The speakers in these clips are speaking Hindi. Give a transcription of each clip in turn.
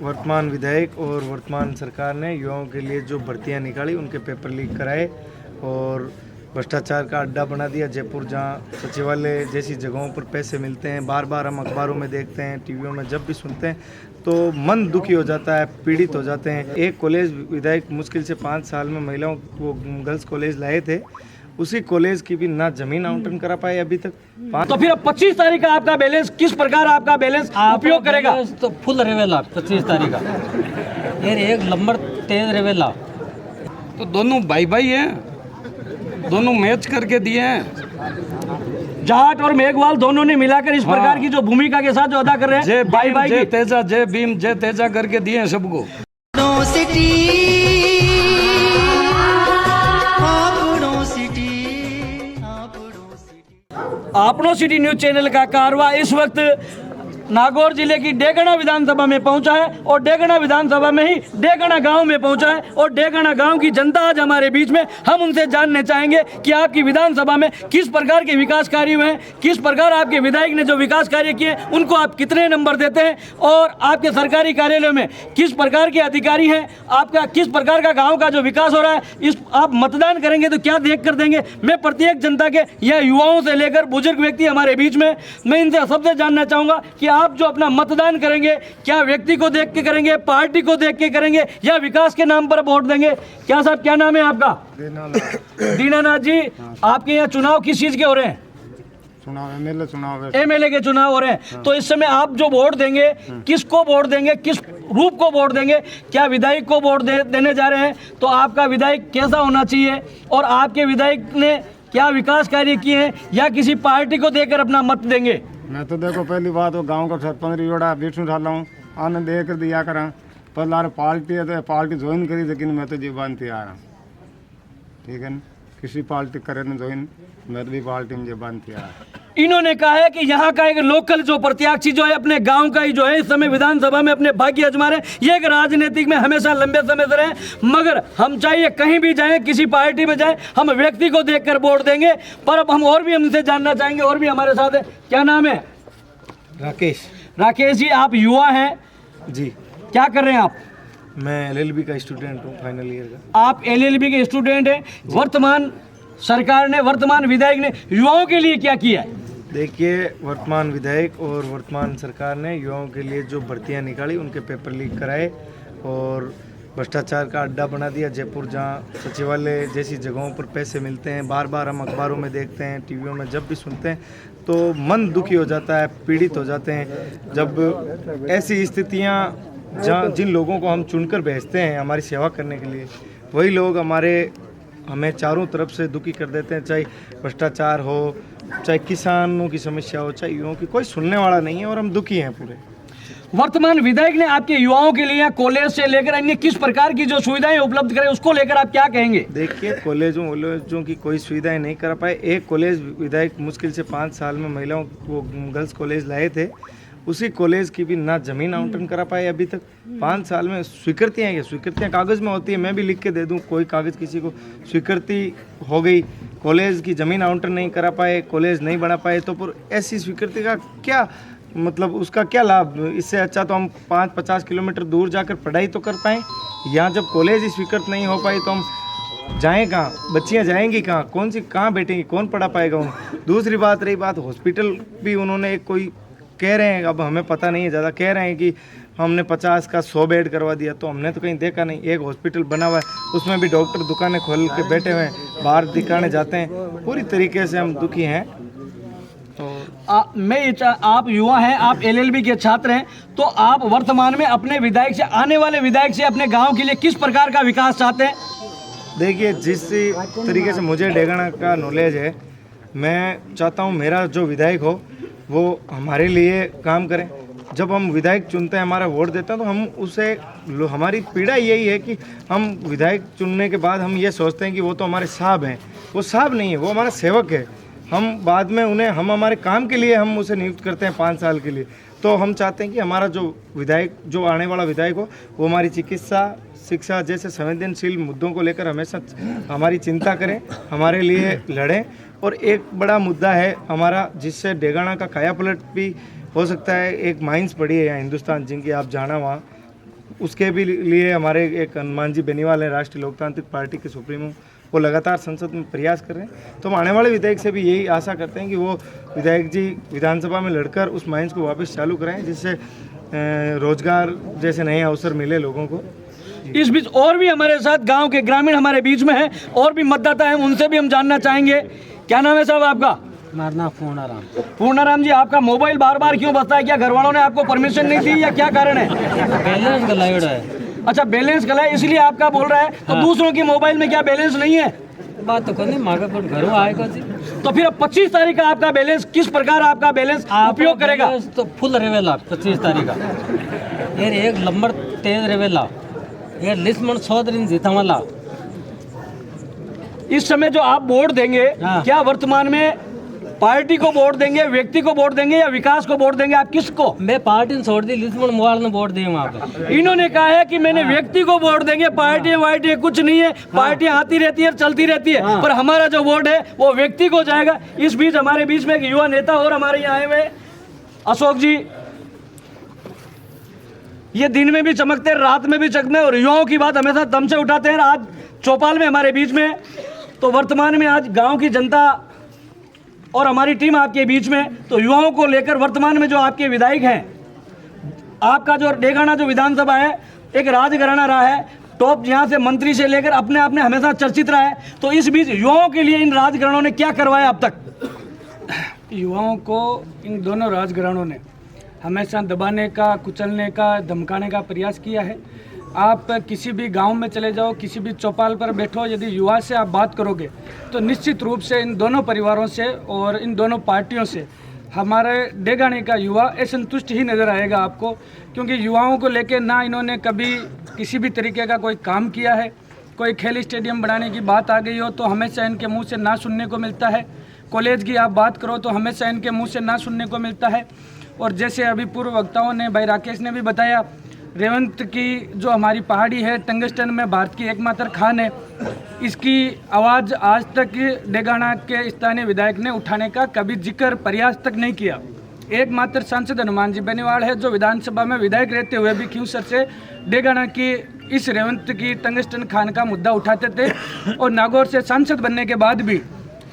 वर्तमान विधायक और वर्तमान सरकार ने युवाओं के लिए जो भर्तियां निकाली उनके पेपर लीक कराए और भ्रष्टाचार का अड्डा बना दिया जयपुर, जहां सचिवालय जैसी जगहों पर पैसे मिलते हैं। बार बार हम अखबारों में देखते हैं, टीवियों में जब भी सुनते हैं तो मन दुखी हो जाता है, पीड़ित हो जाते हैं। एक कॉलेज विधायक मुश्किल से 5 साल में महिलाओं को गर्ल्स कॉलेज लाए थे, उसी कॉलेज की भी ना जमीन आवंटन करा पाए अभी तक। तो फिर अब 25 तारीख का आपका बैलेंस किस प्रकार आपका बैलेंस उपयोग करेगा? तो फुल रेवेला 25 तारीख का यार, एक नंबर तेज रेवेला। तो दोनों भाई भाई हैं, दोनों मैच करके दिए हैं। जाट और मेघवाल दोनों ने मिलाकर इस प्रकार की जो भूमिका के साथ जो अदा कर रहे हैं, जय भाई भाई जय तेजा, जय भीम जय तेजा करके दिए हैं सबको। आपनो सिटी न्यूज चैनल का कारवा इस वक्त नागौर जिले की डेगना विधानसभा में पहुंचा है और डेगना विधानसभा में ही डेगना गांव में पहुंचा है और डेगना गांव की जनता आज हमारे बीच में। हम उनसे जानने चाहेंगे कि आपकी विधानसभा में किस प्रकार के विकास कार्य हुए हैं, किस प्रकार आपके विधायक ने जो विकास कार्य किए उनको आप कितने नंबर देते हैं और आपके सरकारी कार्यालयों में किस प्रकार के अधिकारी हैं, आपका किस प्रकार का गाँव का जो विकास हो रहा है। इस आप मतदान करेंगे तो क्या देख कर देंगे? मैं प्रत्येक जनता के या युवाओं से लेकर बुजुर्ग व्यक्ति हमारे बीच में, मैं इनसे सबसे जानना चाहूँगा कि आप जो अपना मतदान करेंगे क्या व्यक्ति को देख के करेंगे, पार्टी को देख के करेंगे या विकास के नाम पर वोट देंगे? क्या साहब, क्या नाम है आपका? दीनानाथ जी, आपके यहाँ चुनाव किस चीज के हो रहे हैं? एमएलए के चुनाव हो रहे हैं। तो इस समय आप जो वोट देंगे किसको वोट देंगे, किस रूप को वोट देंगे? क्या विधायक को वोट देने जा रहे हैं? तो आपका विधायक कैसा होना चाहिए और आपके विधायक ने क्या विकास कार्य किए हैं या किसी पार्टी को देकर अपना मत देंगे? मैं तो देखो पहली बात वो गांव का सरपंच रियोड़ा विष्णु ढाला हूँ, आनंद दे कर दिया करा। पर लार पार्टी है तो पार्टी ज्वाइन करी, लेकिन मैं तो जीवन तैयार हूँ, ठीक है ना। किसी पार्टी करे ना ज्वाइन, मैं तो भी पार्टी में जीवन तैयार। इन्होंने कहा है कि यहाँ का एक लोकल जो प्रत्याशी जो है अपने गांव का ही जो है इस समय विधानसभा में अपने भाग्य आजमा रहे हैं। ये एक राजनीतिक में हमेशा लंबे समय से रहे, मगर हम चाहिए कहीं भी जाएं, किसी पार्टी में जाएं, हम व्यक्ति को देखकर वोट देंगे। पर अब हम और भी हमसे जानना चाहेंगे, और भी हमारे साथ है। क्या नाम है? राकेश। राकेश जी, आप युवा हैं जी। क्या कर रहे हैं आप? मैं एलएलबी का स्टूडेंट हूँ, फाइनल ईयर का। आप एलएलबी के स्टूडेंट हैं। वर्तमान सरकार ने, वर्तमान विधायक ने युवाओं के लिए क्या किया है? देखिए, वर्तमान विधायक और वर्तमान सरकार ने युवाओं के लिए जो भर्तियां निकाली उनके पेपर लीक कराए और भ्रष्टाचार का अड्डा बना दिया जयपुर, जहां सचिवालय जैसी जगहों पर पैसे मिलते हैं। बार बार हम अखबारों में देखते हैं, टीवियों में जब भी सुनते हैं तो मन दुखी हो जाता है, पीड़ित हो जाते हैं। जब ऐसी स्थितियां, जहां जिन लोगों को हम चुनकर भेजते हैं हमारी सेवा करने के लिए, वही लोग हमें चारों तरफ से दुखी कर देते हैं। चाहे भ्रष्टाचार हो, चाहे किसानों की समस्या हो, चाहे युवाओं की, कोई सुनने वाला नहीं है और हम दुखी हैं पूरे। वर्तमान विधायक ने आपके युवाओं के लिए कॉलेज से लेकर अन्य किस प्रकार की जो सुविधाएं उपलब्ध करें, उसको लेकर आप क्या कहेंगे? देखिए, कॉलेजों की कोई सुविधाएं नहीं करा पाए। एक कॉलेज विधायक मुश्किल से 5 साल में महिलाओं को गर्ल्स कॉलेज लाए थे, उसी कॉलेज की भी ना जमीन आवंटन करा पाए अभी तक। 5 साल में स्वीकृतियाँ कागज़ में होती है, मैं भी लिख के दे दूँ, कोई कागज़ किसी को स्वीकृति हो गई, कॉलेज की ज़मीन आवंटन नहीं करा पाए, कॉलेज नहीं बना पाए, तो फिर ऐसी स्वीकृति का क्या मतलब, उसका क्या लाभ? इससे अच्छा तो हम 5-50 किलोमीटर दूर जाकर पढ़ाई तो कर पाएँ। यहाँ जब कॉलेज ही स्वीकृत नहीं हो पाई तो हम जाएँ कहाँ? बच्चियाँ जाएंगी कहाँ? कहाँ बैठेंगी? कौन पढ़ा पाएगा उन्हें? दूसरी बात रही बात हॉस्पिटल भी, उन्होंने कोई कह रहे हैं, अब हमें पता नहीं है ज़्यादा, कह रहे हैं कि हमने 50 का 100 बेड करवा दिया, तो हमने तो कहीं देखा नहीं। एक हॉस्पिटल बना हुआ है, उसमें भी डॉक्टर दुकानें खोल के बैठे हुए हैं, बाहर दिखाने जाते हैं। पूरी तरीके से हम दुखी हैं। तो आप युवा हैं, आप एलएलबी के छात्र हैं, तो आप वर्तमान में अपने विधायक से, आने वाले विधायक से अपने गाँव के लिए किस प्रकार का विकास चाहते हैं? देखिए, जिस तरीके से मुझे डेगना का नॉलेज है, मैं चाहता हूँ मेरा जो विधायक हो वो हमारे लिए काम करें। जब हम विधायक चुनते हैं, हमारा वोट देते हैं, तो हम उसे, हमारी पीड़ा यही है कि हम विधायक चुनने के बाद हम ये सोचते हैं कि वो तो हमारे साहब हैं। वो साहब नहीं है, वो हमारा सेवक है। हम बाद में उन्हें, हम हमारे काम के लिए हम उसे नियुक्त करते हैं 5 साल के लिए। तो हम चाहते हैं कि हमारा जो विधायक, जो आने वाला विधायक हो, वो हमारी चिकित्सा, शिक्षा जैसे संवेदनशील मुद्दों को लेकर हमेशा हमारी चिंता करें, हमारे लिए लड़ें। और एक बड़ा मुद्दा है हमारा, जिससे डेगाना का काया पलट भी हो सकता है। एक माइंस पड़ी है यहाँ हिंदुस्तान जिनकी, आप जाना वहाँ उसके भी लिए हमारे एक हनुमान जी बेनीवाल हैं, राष्ट्रीय लोकतांत्रिक पार्टी के सुप्रीमो, वो लगातार संसद में प्रयास कर रहे हैं। तो हम आने वाले विधायक से भी यही आशा करते हैं कि वो विधायक जी विधानसभा में लड़कर उस माइंस को वापस चालू कराएं, जिससे रोजगार जैसे नए अवसर मिले लोगों को। इस बीच और भी हमारे साथ गांव के ग्रामीण हमारे बीच में हैं, और भी मतदाता हैं, उनसे भी हम जानना चाहेंगे। क्या नाम है साहब आपका? हमारा नाम पूर्णाराम। पूर्णाराम जी, आपका मोबाइल बार बार क्यों बजता है? क्या घर वालों ने आपको परमिशन नहीं दी या क्या कारण है? बैलेंस गलाइड है। अच्छा, बैलेंस गला है इसलिए आपका बोल रहा है। तो दूसरों की मोबाइल में क्या बैलेंस नहीं है? बात तो करनी मांगे पर घरों आएगा जी। तो फिर अब 25 तारीख का आपका बैलेंस किस प्रकार आपका बैलेंस उपयोग करेगा? बैलेंस तो फुल रेवेला 25 तारीख का। ये एक नंबर तेज रेवेला, ये लिस्ट मन 100 दिन जीता वाला। इस समय जो आप वोट देंगे, हाँ। क्या वर्तमान में पार्टी को वोट देंगे, व्यक्ति को वोट देंगे या विकास को वोट देंगे? आप किसको? मैं पार्टी ने छोड़ दी, लिस्ट मन मोबाइल ने वोट दिए वहाँ पे। इन्होंने कहा है कि मैंने व्यक्ति को वोट देंगे, पार्टी वार्टी कुछ नहीं है, पार्टियां आती रहती है, चलती रहती है, पर हमारा जो वोट है वो व्यक्ति को जाएगा। इस बीच हमारे बीच में एक युवा नेता और हमारे यहाँ आए हुए अशोक जी, ये दिन में भी चमकते हैं, रात में भी चमकते हैं, और युवाओं की बात हमेशा दम से उठाते हैं। आज चौपाल में हमारे बीच में, तो वर्तमान में आज गांव की जनता और हमारी टीम आपके बीच में, तो युवाओं को लेकर वर्तमान में जो आपके विधायक हैं, आपका जो डेगाना जो विधानसभा है एक राजघराना रहा है, टॉप यहाँ से मंत्री से लेकर अपने आप में हमेशा चर्चित रहा है। तो इस बीच युवाओं के लिए इन राजघरानों ने क्या करवाया अब तक? युवाओं को इन दोनों राजघरानों ने हमेशा दबाने का, कुचलने का, धमकाने का प्रयास किया है। आप किसी भी गांव में चले जाओ, किसी भी चौपाल पर बैठो, यदि युवा से आप बात करोगे तो निश्चित रूप से इन दोनों परिवारों से और इन दोनों पार्टियों से हमारे डेगाने का युवा असंतुष्ट ही नज़र आएगा आपको, क्योंकि युवाओं को लेकर ना इन्होंने कभी किसी भी तरीके का कोई काम किया है। कोई खेल स्टेडियम बनाने की बात आ गई हो तो हमेशा इनके मुँह से ना सुनने को मिलता है। कॉलेज की आप बात करो तो हमेशा इनके मुँह से ना सुनने को मिलता है। और जैसे अभी पूर्व वक्ताओं ने, भाई राकेश ने भी बताया, रेवंत की जो हमारी पहाड़ी है टंगस्टन में भारत की एकमात्र खान है, इसकी आवाज़ आज तक डेगाना के स्थानीय विधायक ने उठाने का कभी जिक्र, प्रयास तक नहीं किया। एकमात्र सांसद हनुमान जी बेनीवाल है जो विधानसभा में विधायक रहते हुए भी क्यों सर से डेगाना की इस रेवंत की टंगस्टन खान का मुद्दा उठाते थे, और नागौर से सांसद बनने के बाद भी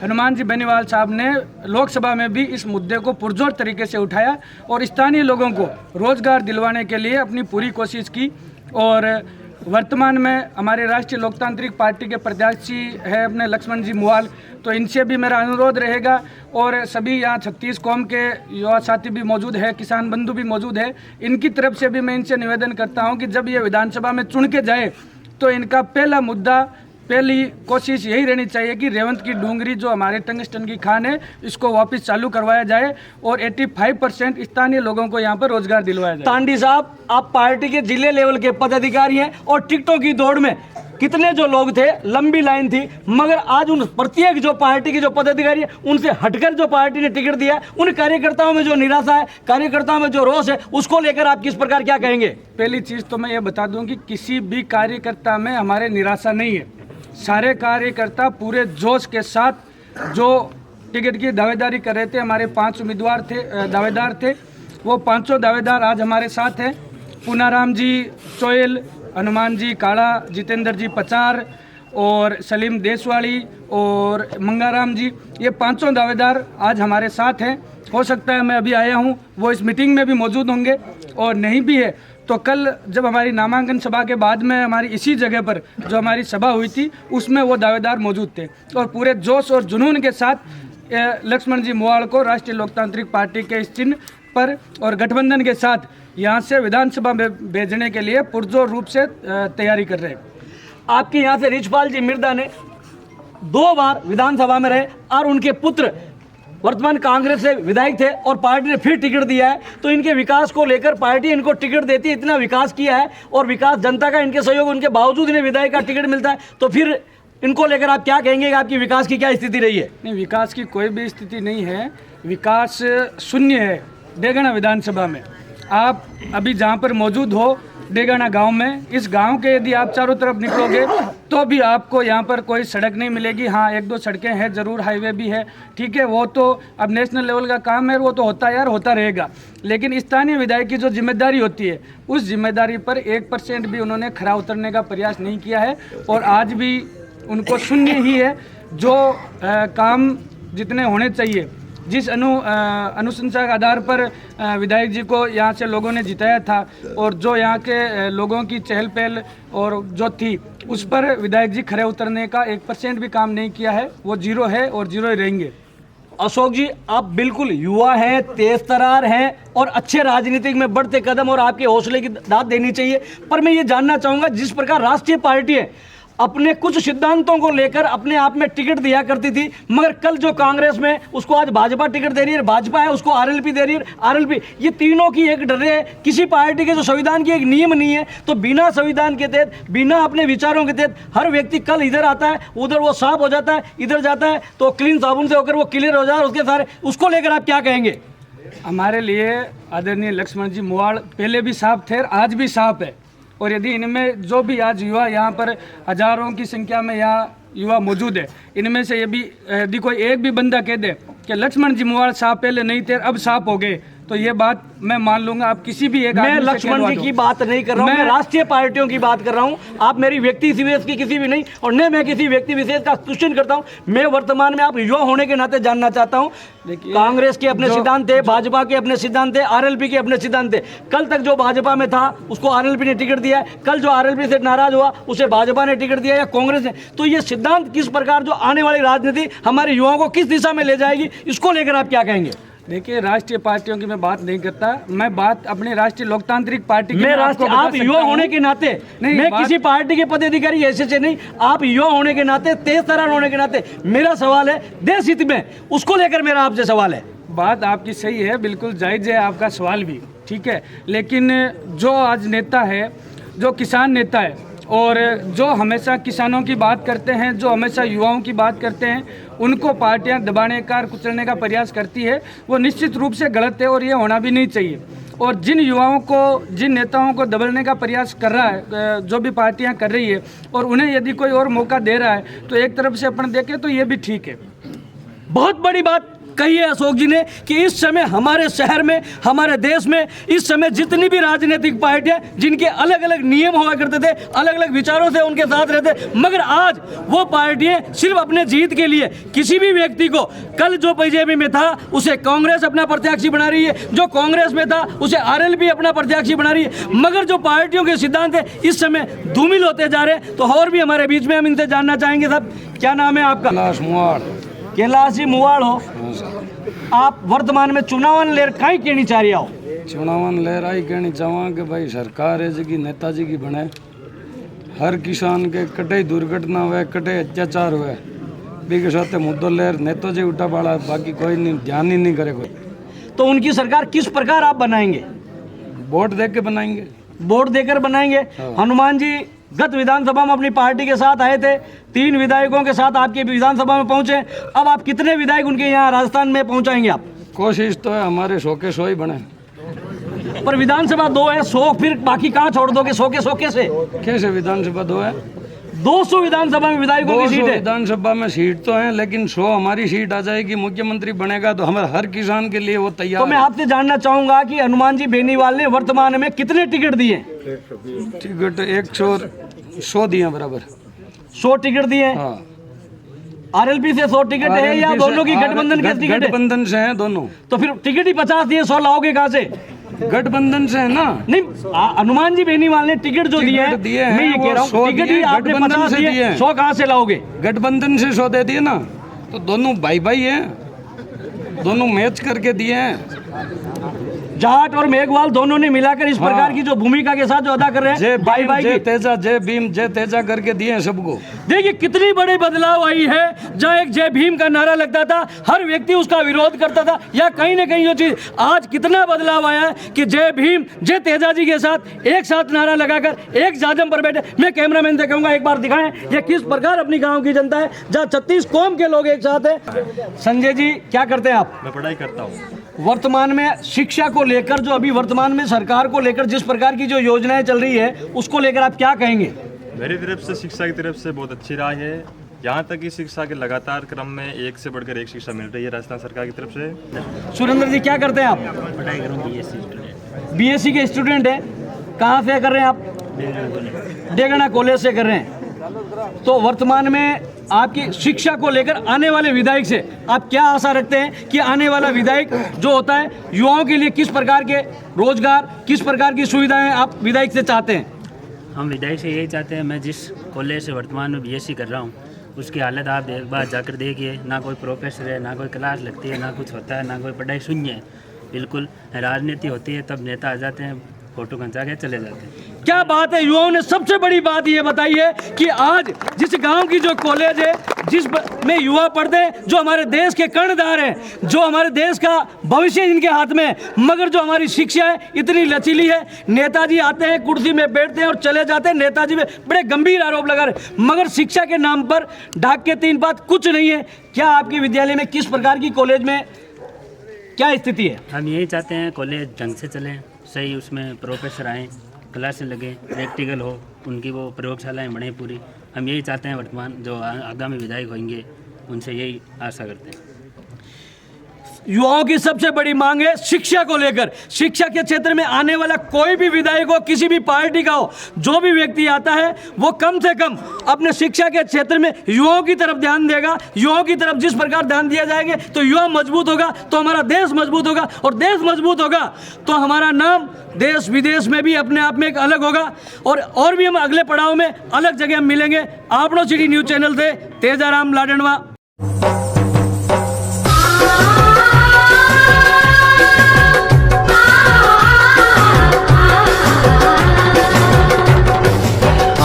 हनुमान जी बेनीवाल साहब ने लोकसभा में भी इस मुद्दे को पुरजोर तरीके से उठाया और स्थानीय लोगों को रोजगार दिलवाने के लिए अपनी पूरी कोशिश की। और वर्तमान में हमारे राष्ट्रीय लोकतांत्रिक पार्टी के प्रत्याशी है अपने लक्ष्मण जी मुवाल, तो इनसे भी मेरा अनुरोध रहेगा, और सभी यहाँ 36 कौम के युवा साथी भी मौजूद है, किसान बंधु भी मौजूद है, इनकी तरफ से भी मैं इनसे निवेदन करता हूँ कि जब ये विधानसभा में चुन के जाए तो इनका पहला मुद्दा, पहली कोशिश यही रहनी चाहिए कि रेवंत की डूंगरी जो हमारे टंगस्टन की खान है इसको वापस चालू करवाया जाए और 85% स्थानीय लोगों को यहाँ पर रोजगार दिलवाया जाए। तांडी साहब, आप पार्टी के जिले लेवल के पदाधिकारी हैं और टिकटों की दौड़ में कितने जो लोग थे, लंबी लाइन थी, मगर आज उन प्रत्येक जो पार्टी के जो पदाधिकारी है उनसे हटकर जो पार्टी ने टिकट दिया, उन कार्यकर्ताओं में जो निराशा है, कार्यकर्ताओं में जो रोष है, उसको लेकर आप किस प्रकार क्या कहेंगे? पहली चीज़ तो मैं ये बता दूं कि किसी भी कार्यकर्ता में हमारे निराशा नहीं है। सारे कार्यकर्ता पूरे जोश के साथ जो टिकट की दावेदारी कर रहे थे, हमारे 5 उम्मीदवार थे, दावेदार थे, वो 5 दावेदार आज हमारे साथ हैं। पूनाराम जी चोयल, हनुमान जी काड़ा, जितेंद्र जी पचार और सलीम देशवाड़ी और मंगाराम जी, ये 5 दावेदार आज हमारे साथ हैं। हो सकता है मैं अभी आया हूँ, वो इस मीटिंग में भी मौजूद होंगे, और नहीं भी है तो कल जब हमारी नामांकन सभा के बाद में हमारी इसी जगह पर जो हमारी सभा हुई थी उसमें वो दावेदार मौजूद थे, और पूरे जोश और जुनून के साथ लक्ष्मण जी मुवाल को राष्ट्रीय लोकतांत्रिक पार्टी के इस चिन्ह पर और गठबंधन के साथ यहाँ से विधानसभा में भेजने के लिए पुरजोर रूप से तैयारी कर रहे हैं। आपके यहाँ से रिचपाल जी मिर्दा ने 2 बार विधानसभा में रहे और उनके पुत्र वर्तमान कांग्रेस से विधायक थे और पार्टी ने फिर टिकट दिया है, तो इनके विकास को लेकर पार्टी इनको टिकट देती है, इतना विकास किया है और विकास जनता का इनके सहयोग उनके बावजूद इन्हें विधायक का टिकट मिलता है, तो फिर इनको लेकर आप क्या कहेंगे कि आपकी विकास की क्या स्थिति रही है? नहीं, विकास की कोई भी स्थिति नहीं है, विकास शून्य है डेगाना विधानसभा में। आप अभी जहाँ पर मौजूद हो डेगाना गांव में, इस गांव के यदि आप चारों तरफ निकलोगे तो भी आपको यहाँ पर कोई सड़क नहीं मिलेगी। हाँ, एक दो सड़कें हैं ज़रूर, हाईवे भी है, ठीक है, वो तो अब नेशनल लेवल का काम है, वो तो होता है यार, होता रहेगा। लेकिन स्थानीय विधायक की जो जिम्मेदारी होती है, उस जिम्मेदारी पर 1% भी उन्होंने खरा उतरने का प्रयास नहीं किया है। और आज भी उनको शून्य ही है। जो काम जितने होने चाहिए, जिस अनुशंसा के आधार पर विधायक जी को यहाँ से लोगों ने जिताया था, और जो यहाँ के लोगों की चहल पहल और जो थी, उस पर विधायक जी खरे उतरने का 1% भी काम नहीं किया है। वो जीरो है और जीरो ही रहेंगे। अशोक जी, आप बिल्कुल युवा हैं, तेज तरार हैं और अच्छे राजनीतिक में बढ़ते कदम, और आपके हौसले की दाद देनी चाहिए। पर मैं ये जानना चाहूँगा, जिस प्रकार राष्ट्रीय पार्टी है अपने कुछ सिद्धांतों को लेकर अपने आप में टिकट दिया करती थी, मगर कल जो कांग्रेस में उसको आज भाजपा टिकट दे रही है, भाजपा है उसको आरएलपी दे रही है, आरएलपी, ये तीनों की एक डर है। किसी पार्टी के जो संविधान की एक नियम नहीं है, तो बिना संविधान के तहत, बिना अपने विचारों के तहत हर व्यक्ति कल इधर आता है, उधर वो साफ हो जाता है, इधर जाता है तो क्लीन साबुन से होकर वो क्लियर हो जाए, उसके सारे, उसको लेकर आप क्या कहेंगे? हमारे लिए आदरणीय लक्ष्मण जी मुवाड़ पहले भी साफ थे और आज भी साफ है। और यदि इनमें जो भी आज युवा यहाँ पर हजारों की संख्या में यहाँ युवा मौजूद है, इनमें से ये भी यदि कोई एक भी बंदा कह दे कि लक्ष्मण जी मुवाड़ साहब पहले नहीं थे अब साफ हो गए, तो ये बात मैं मान लूंगा। आप किसी भी एक, मैं लक्ष्मण जी की बात नहीं कर रहा हूँ, मैं राष्ट्रीय पार्टियों की बात कर रहा हूँ। आप मेरी व्यक्ति विशेष की किसी भी नहीं, और न मैं किसी व्यक्ति विशेष का क्वेश्चन करता हूँ। मैं वर्तमान में आप युवा होने के नाते जानना चाहता हूँ। कांग्रेस के अपने सिद्धांत थे, भाजपा के अपने सिद्धांत थे, आरएलपी के अपने सिद्धांत थे। कल तक जो भाजपा में था उसको आरएलपी ने टिकट दिया है, कल जो आरएलपी से नाराज हुआ उसे भाजपा ने टिकट दिया या कांग्रेस ने। तो ये सिद्धांत किस प्रकार जो आने वाली राजनीति हमारे युवाओं को किस दिशा में ले जाएगी, इसको लेकर आप क्या कहेंगे? देखिए, राष्ट्रीय पार्टियों की मैं बात नहीं करता, मैं बात अपनी राष्ट्रीय लोकतांत्रिक पार्टी की। मैं राष्ट्रीय, आप युवा होने के नाते, मैं किसी पार्टी के पदाधिकारी ऐसे से नहीं, आप युवा होने के नाते, तेज तरार होने के नाते मेरा सवाल है देश हित में, उसको लेकर मेरा आपसे सवाल है। बात आपकी सही है, बिल्कुल जायज़ है आपका सवाल भी, ठीक है। लेकिन जो आज नेता है, जो किसान नेता है और जो हमेशा किसानों की बात करते हैं, जो हमेशा युवाओं की बात करते हैं, उनको पार्टियां दबाने का, कुचलने का प्रयास करती है, वो निश्चित रूप से गलत है और ये होना भी नहीं चाहिए। और जिन युवाओं को, जिन नेताओं को दबाने का प्रयास कर रहा है, जो भी पार्टियां कर रही है, और उन्हें यदि कोई और मौका दे रहा है तो एक तरफ से अपन देखें तो ये भी ठीक है। बहुत बड़ी बात कही है अशोक जी ने कि इस समय हमारे शहर में, हमारे देश में इस समय जितनी भी राजनीतिक पार्टियां, जिनके अलग अलग नियम हुआ करते थे, अलग अलग विचारों से उनके साथ रहते, मगर आज वो पार्टियां सिर्फ अपने जीत के लिए किसी भी व्यक्ति को, कल जो बीजेपी में था उसे कांग्रेस अपना प्रत्याशी बना रही है, जो कांग्रेस में था उसे आरएलपी अपना प्रत्याशी बना रही है, मगर जो पार्टियों के सिद्धांत है इस समय धूमिल होते जा रहे हैं। तो और भी हमारे बीच में हम इनसे जानना चाहेंगे। साहब, क्या नाम है आपका? कैलाश मुवाड़। कैलाश जी मुवाड़ हो, आप वर्तमान में चुनाव लेर कहीं कहनी चाह रही हो? चुनाव लेर आई कहनी चाहवा कि भाई सरकार है जी नेताजी की बने, हर किसान के कटे दुर्घटना हुए, कटे अत्याचार हुए, बी के साथ मुद्दों लेर नेताजी उठा पड़ा, बाकी कोई नहीं, ध्यान ही नहीं करे कोई। तो उनकी सरकार किस प्रकार आप बनाएंगे? वोट दे के बनाएंगे, वोट देकर बनाएंगे। हनुमान जी गत विधानसभा में अपनी पार्टी के साथ आए थे, 3 विधायकों के साथ आपके विधानसभा में पहुंचे, अब आप कितने विधायक उनके यहाँ राजस्थान में पहुंचाएंगे आप? कोशिश तो है हमारे 100 के 100 ही बने, पर विधानसभा 2 है, 100 फिर बाकी कहाँ छोड़ दोगे? 100 के 100 कैसे? कैसे विधानसभा 2 है? 200 विधानसभा में विधायकों की सीट है। विधानसभा में सीट तो है, लेकिन 100 हमारी सीट आ जाएगी, मुख्यमंत्री बनेगा तो हमारे हर किसान के लिए वो तैयार। तो मैं आपसे जानना चाहूंगा कि हनुमान जी बेनीवाल ने वर्तमान में कितने टिकट दिए? टिकट 100 दिए बराबर, 100 टिकट दिए। हाँ। आरएलपी से 100 टिकट है या दोनों की गठबंधन के टिकट है? गठबंधन से है दोनों। तो फिर टिकट ही 50 दिए, 100 लाओगे कहाँ से? गठबंधन से है ना। नहीं, हनुमान जी बेनीवाल ने टिकट जो दिए हैं, मैं ये कह रहा हूँ टिकट ही आपने 50 दिए, 100 कहाँ से लाओगे? गठबंधन से 100 दे दिए ना, तो दोनों भाई भाई हैं, दोनों मैच करके दिए हैं। जाट और मेघवाल दोनों ने मिलाकर इस प्रकार की जो भूमिका के साथ जो अदा कर रहे हैं, भाई भाई जय तेजा, जय भीम, जय तेजा करके दिए हैं सबको। देखिए कितनी बड़ी बदलाव आई है। जहाँ एक जय भीम का नारा लगता था, हर व्यक्ति उसका विरोध करता था, या कहीं ना कहीं जो चीज, आज कितना बदलाव आया है कि जय भीम, जय तेजा जी के साथ एक साथ नारा लगाकर एक जाजम पर बैठे। मैं कैमरामैन से कहूंगा एक बार दिखाएं ये किस प्रकार अपनी गाँव की जनता है, जहाँ 36 कौम के लोग एक साथ है। संजय जी क्या करते हैं आप? मैं पढ़ाई करता हूँ। वर्तमान में शिक्षा को लेकर, जो अभी वर्तमान में सरकार को लेकर जिस प्रकार की जो योजनाएं चल रही है, उसको लेकर आप क्या कहेंगे? मेरी तरफ से शिक्षा की तरफ से बहुत अच्छी राय है। यहाँ तक कि शिक्षा के लगातार क्रम में एक से बढ़कर एक शिक्षा मिल रही है राजस्थान सरकार की तरफ से। सुरेंद्र जी क्या करते हैं आप? पढ़ाई करूँ बीएससी स्टूडेंट। बीएससी के स्टूडेंट हैं। कहाँ से कर रहे हैं आप? डेगना कॉलेज से कर रहे हैं। तो वर्तमान में आपकी शिक्षा को लेकर आने वाले विधायक से आप क्या आशा रखते हैं कि आने वाला विधायक जो होता है युवाओं के लिए किस प्रकार के रोजगार, किस प्रकार की सुविधाएं आप विधायक से चाहते हैं? हम विधायक से यही चाहते हैं, मैं जिस कॉलेज से वर्तमान में बीएससी कर रहा हूँ उसकी हालत आप एक बार जाकर देखिए, ना कोई प्रोफेसर है, ना कोई क्लास लगती है, ना कुछ होता है, ना कोई पढ़ाई शून्य है। बिल्कुल राजनीति होती है तब नेता आ जाते हैं, फोटो खंचा के चले जाते हैं। क्या बात है, युवाओं ने सबसे बड़ी बात ये बताई है कि आज जिस गांव की जो कॉलेज है जिस में युवा पढ़ते हैं, जो हमारे देश के कर्णधार हैं, जो हमारे देश का भविष्य इनके हाथ में है, मगर जो हमारी शिक्षा है इतनी लचीली है। नेताजी आते हैं, कुर्सी में बैठते हैं और चले जाते हैं। नेताजी में बड़े गंभीर आरोप लगा रहे, मगर शिक्षा के नाम पर ढाक के तीन बात कुछ नहीं है। क्या आपके विद्यालय में किस प्रकार की कॉलेज में क्या स्थिति है? हम यही चाहते हैं कॉलेज ढंग से चलें, सही उसमें प्रोफेसर आएँ, क्लासें लगें, प्रैक्टिकल हो, उनकी वो प्रयोगशालाएं बढ़ें पूरी। हम यही चाहते हैं वर्तमान जो आगामी विधायक होंगे उनसे यही आशा करते हैं। युवाओं की सबसे बड़ी मांग है शिक्षा को लेकर। शिक्षा के क्षेत्र में आने वाला कोई भी विधायक हो, किसी भी पार्टी का हो, जो भी व्यक्ति आता है वो कम से कम अपने शिक्षा के क्षेत्र में युवाओं की तरफ ध्यान देगा। युवाओं की तरफ जिस प्रकार ध्यान दिया जाएगा तो युवा मजबूत होगा, तो हमारा देश मजबूत होगा, और देश मजबूत होगा तो हमारा नाम देश विदेश में भी अपने आप में एक अलग होगा, और भी हम अगले पड़ाव में अलग जगह हम मिलेंगे। आपनो सिटी न्यूज़ चैनल से तेजाराम लाडनवा।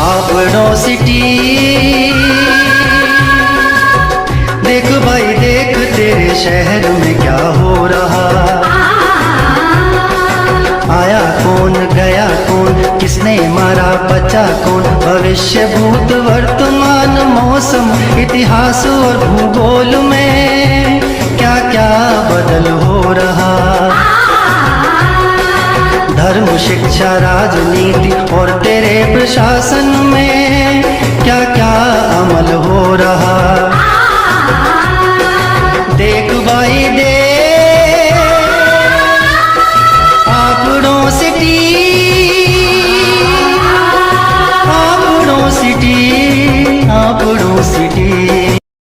आपनो सिटी देख भाई देख तेरे शहर में क्या हो रहा। आया कौन गया कौन, किसने मारा बचा कौन, भविष्य भूत वर्तमान मौसम इतिहास और भूगोल में क्या क्या बदल हो रहा। धर्म शिक्षा राजनीति और तेरे प्रशासन में